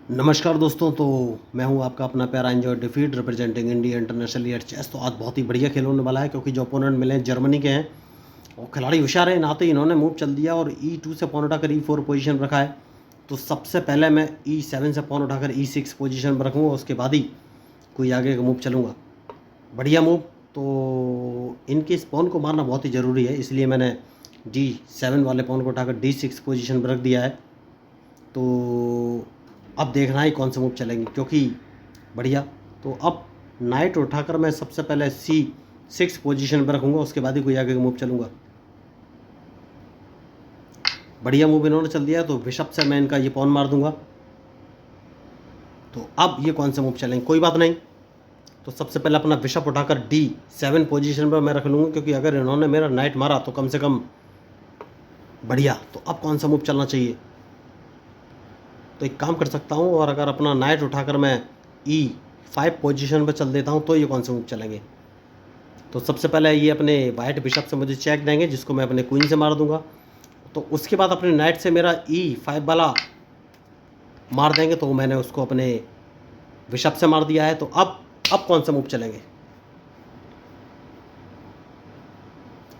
नमस्कार दोस्तों। तो मैं हूं आपका अपना प्यारा enjoy defeat representing India international year chess. तो आज बहुत ही बढ़िया खेल होने वाला है क्योंकि जो अपोनेंट मिले हैं जर्मनी के हैं और खिलाड़ी होशियार है। नाते इन्होंने मूव चल दिया और E2 से पॉन उठाकर E4 पोजीशन रखा है। तो सबसे पहले मैं E7 से पॉन उठाकर E6 पोजीशन पर रखूँगा, उसके बाद ही कोई आगे का मूव चलूँगा। बढ़िया मूव। तो इनके इस पॉन को मारना बहुत ही ज़रूरी है, इसलिए मैंने D7 वाले पॉन को उठाकर D6 पोजीशन पर रख दिया है। तो अब देखना ही कौन से मूव चलेंगे क्योंकि बढ़िया। तो अब नाइट उठाकर मैं सबसे पहले C6 पोजीशन पर रखूँगा, उसके बाद ही कोई आगे का मूव चलूँगा। बढ़िया मूव इन्होंने चल दिया, तो बिशप से मैं इनका ये पॉन मार दूंगा। तो अब ये कौन से मूव चलेंगे, कोई बात नहीं। तो सबसे पहले अपना बिशप उठाकर D7 पोजीशन पर मैं रख लूँगा, क्योंकि अगर इन्होंने मेरा नाइट मारा तो कम से कम बढ़िया। तो अब कौन सा मूव चलना चाहिए, तो एक काम कर सकता हूँ, और अगर अपना नाइट उठाकर मैं E5 पोजीशन पर चल देता हूँ तो ये कौन से मूव चलेंगे। तो सबसे पहले ये अपने वाइट बिशप से मुझे चेक देंगे, जिसको मैं अपने क्वीन से मार दूंगा। तो उसके बाद अपने नाइट से मेरा E5 वाला मार देंगे, तो मैंने उसको अपने बिशप से मार दिया है। तो अब कौन सा मूव चलेंगे,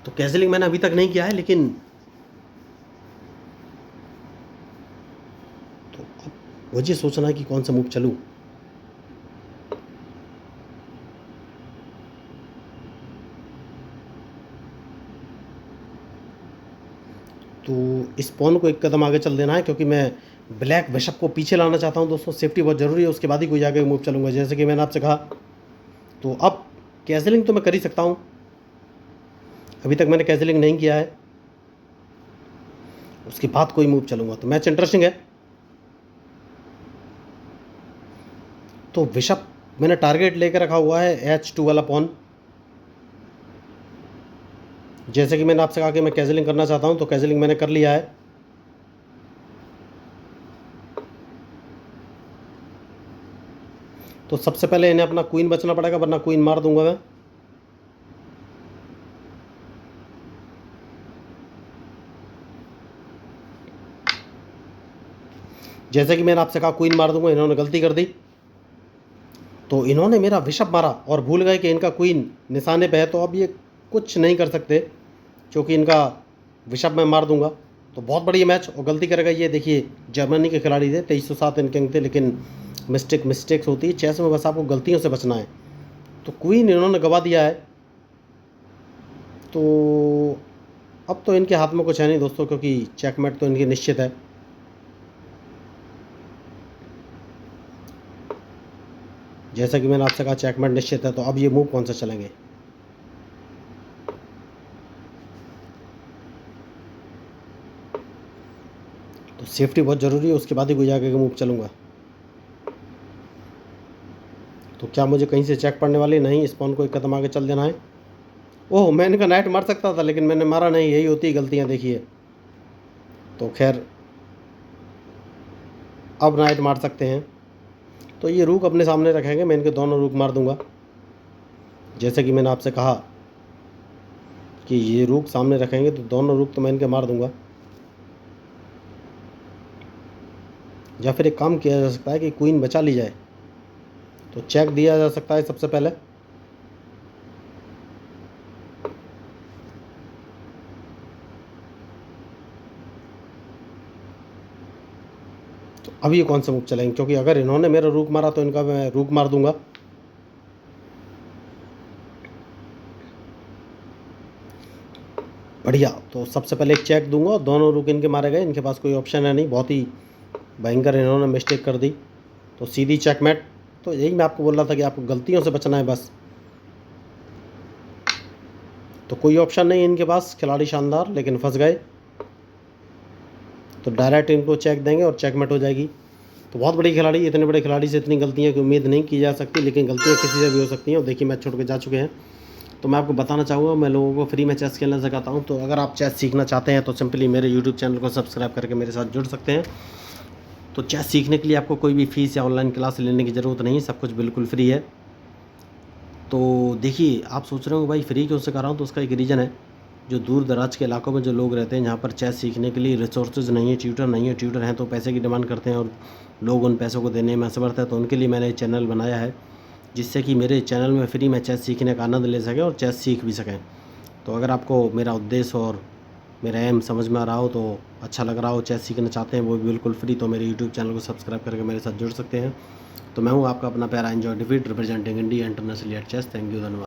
तो कैसलिंग मैंने अभी तक नहीं किया है, लेकिन तो अब मुझे सोचना है कि कौन सा मूव चलूँ। तो इस पॉन को एक कदम आगे चल देना है, क्योंकि मैं ब्लैक बिशप को पीछे लाना चाहता हूं दोस्तों। सेफ्टी बहुत ज़रूरी है, उसके बाद ही कोई आगे मूव चलूँगा, जैसे कि मैंने आपसे कहा। तो अब कैसलिंग तो मैं कर ही सकता हूं, अभी तक मैंने कैसलिंग नहीं किया है। उसके बाद कोई मूव चलूँगा, तो मैच इंटरेस्टिंग है। तो बिशप मैंने टारगेट लेकर रखा हुआ है H2 वाला पॉन। जैसे कि मैंने आपसे कहा कि मैं कैसलिंग करना चाहता हूं, तो कैसलिंग मैंने कर लिया है। तो सबसे पहले इन्हें अपना क्वीन बचना पड़ेगा, वरना क्वीन मार दूंगा मैं। जैसे कि मैंने आपसे कहा क्वीन मार दूंगा, इन्होंने गलती कर दी। तो इन्होंने मेरा बिशप मारा और भूल गए कि इनका क्वीन निशाने पे है, तो अब ये कुछ नहीं कर सकते, क्योंकि इनका बिशप मैं मार दूंगा। तो बहुत बढ़िया मैच, और गलती करेगा ये देखिए, जर्मनी के खिलाड़ी थे, 2307 इनके अंक थे, लेकिन मिस्टेक्स होती है चेस में, बस आपको गलतियों से बचना है। तो क्वीन इन्होंने गवा दिया है। तो अब तो इनके हाथ में कुछ है नहीं दोस्तों, क्योंकि चेकमेट तो इनकी निश्चित है। जैसा कि मैंने आपसे कहा चेकमेट निश्चित है। तो अब ये मूव कौन सा चलेंगे, तो सेफ्टी बहुत ज़रूरी है, उसके बाद ही कोई आगे का मूव चलूँगा। तो क्या मुझे कहीं से चेक पड़ने वाली नहीं, इस पॉन को एक कदम आगे चल देना है। ओह, मैं इनका नाइट मार सकता था, लेकिन मैंने मारा नहीं, यही होती है गलतियाँ, देखिए। तो खैर अब नाइट मार सकते हैं। तो ये रूक अपने सामने रखेंगे, मैं इनके दोनों रूक मार दूंगा। जैसे कि मैंने आपसे कहा कि ये रूक सामने रखेंगे, तो दोनों रूक तो मैं इनके मार दूंगा। या फिर एक काम किया जा सकता है कि क्वीन बचा ली जाए, तो चेक दिया जा सकता है सबसे पहले। तो अब ये कौन सा मूव चलेंगे, क्योंकि अगर इन्होंने मेरा रूक मारा तो इनका मैं रूक मार दूंगा। बढ़िया। तो सबसे पहले एक चेक दूंगा, दोनों रूक इनके मारे गए, इनके पास कोई ऑप्शन है नहीं, बहुत ही भयंकर इन्होंने मिस्टेक कर दी। तो सीधी चेकमेट। तो यही मैं आपको बोल रहा था कि आपको गलतियों से बचना है बस। तो कोई ऑप्शन नहीं इनके पास, खिलाड़ी शानदार, लेकिन फंस गए। तो डायरेक्ट इनको चेक देंगे और चेकमेट हो जाएगी। तो बहुत बड़ी खिलाड़ी, इतने बड़े खिलाड़ी से इतनी गलतियां की उम्मीद नहीं की जा सकती, लेकिन गलतियां किसी से भी हो सकती हैं। और देखिए मैच छोड़ के जा चुके हैं। तो मैं आपको बताना चाहूँगा, मैं लोगों को फ्री में चेस खेलना सिखाता हूँ। तो अगर आप चेस सीखना चाहते हैं तो सिंपली मेरे यूट्यूब चैनल को सब्सक्राइब करके मेरे साथ जुड़ सकते हैं। तो चेस सीखने के लिए आपको कोई भी फीस या ऑनलाइन क्लास लेने की ज़रूरत नहीं, सब कुछ बिल्कुल फ्री है। तो देखिए, आप सोच रहे हो भाई फ्री क्यों सिखा रहा हूँ, तो उसका एक रीज़न है। जो दूर दराज के इलाकों में जो लोग रहते हैं, जहाँ पर चेस सीखने के लिए रिसोर्सेज नहीं है, ट्यूटर नहीं है, ट्यूटर हैं तो पैसे की डिमांड करते हैं और लोग उन पैसों को देने में असमर्थ है, तो उनके लिए मैंने चैनल बनाया है, जिससे कि मेरे चैनल में फ्री में चेस सीखने का आनंद ले सकें और चेस सीख भी सकें। तो अगर आपको मेरा उद्देश्य और मेरा एम समझ में आ रहा हो, तो अच्छा लग रहा हो, चेस सीखना चाहते हैं, वो भी बिल्कुल फ्री, तो मेरे यूट्यूब चैनल को सब्सक्राइब करके मेरे साथ जुड़ सकते हैं। तो मैं हूँ आपका अपना प्यारा enjoy defeat representing India international eight chess. Thank you, धन्यवाद।